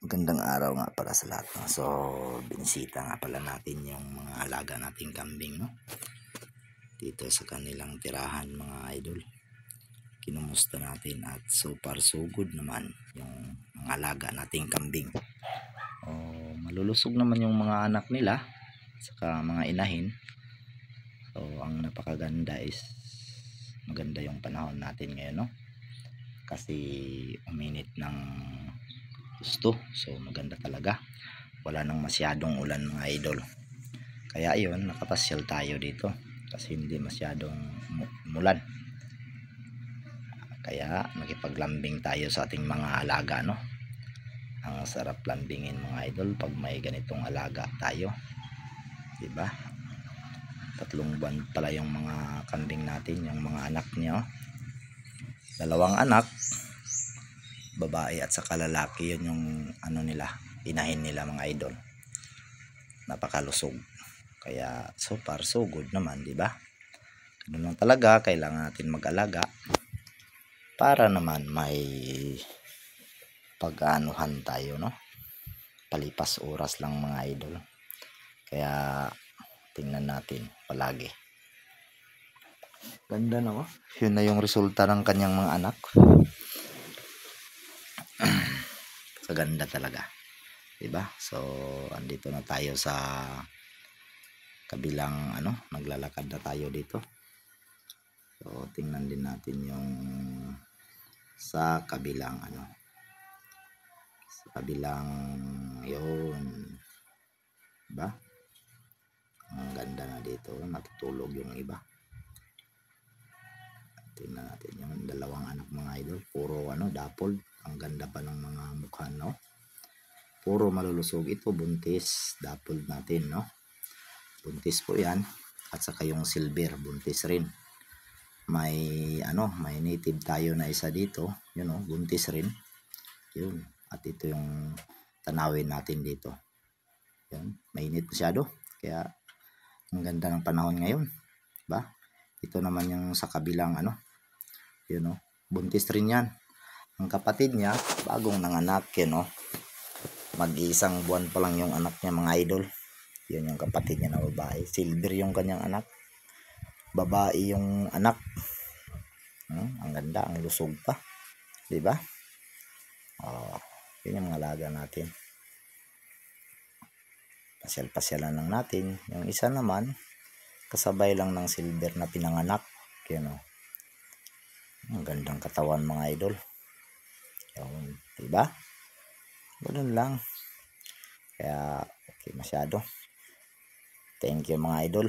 Magandang araw nga para sa lahat, no? So, binisita nga pala natin yung mga alaga nating kambing, no? Dito sa kanilang tirahan, mga idol. Kinumusta natin at so far so good naman yung mga alaga nating kambing. Malulusog naman yung mga anak nila saka mga inahin. So, ang napakaganda is maganda yung panahon natin ngayon, no? Kasi uminit ng gusto. So, maganda talaga. Wala nang masyadong ulan, mga idol. Kaya yun, nakapasyal tayo dito kasi hindi masyadong mulan. Kaya nakipaglambing tayo sa ating mga alaga, no? Ang sarap lambingin, mga idol, pag may ganitong alaga tayo, diba? 3 buwan pala yung mga kambing natin, yung mga anak niya. 2 anak, babae at saka lalaki. Yun yung ano nila, inahin nila, mga idol. Napakalusog. Kaya so far so good naman, di ba? Ganun lang talaga, kailangan natin mag-alaga para naman may pag-aanuhan tayo, no? Palipas oras lang, mga idol. Kaya tingnan natin palagi. Ganda, no? Yun na yung resulta ng kanyang mga anak. Kaganda talaga, di ba? So, andito na tayo sa kabilang naglalakad na tayo dito. So, tingnan din natin yung sa kabilang sa kabilang yun, diba? Ang ganda na dito, matutulog yung iba. Tingnan natin yung 2 anak, mga idol, puro dapol. Ang ganda pa ng mga mukha, no? Puro malulusog. Ito buntis, dapol natin, no? Buntis po yan. At saka yung silver, buntis rin. May may native tayo na isa dito, yun, buntis rin. Yun. At ito yung tanawin natin dito. Yun, mainit masyado. Kaya ang ganda ng panahon ngayon, ba? Ito naman yung sa kabilang yun, buntis rin yan. Ang kapatid niya, bagong nanganak, yun, mag-iisang buwan pa lang yung anak niya, mga idol. Yun yung kapatid niya na babae. Silver yung kanyang anak. Babae yung anak. Ang ganda, ang lusog pa. Diba? Yun yung mga alaga natin. Pasyal-pasyalan lang natin. Yung isa naman, kasabay lang ng silver na pinanganak. Yun, ang gandang katawan, mga idol. Yun, diba? Ganun lang. Kaya, okay masyado. Thank you, mga idol.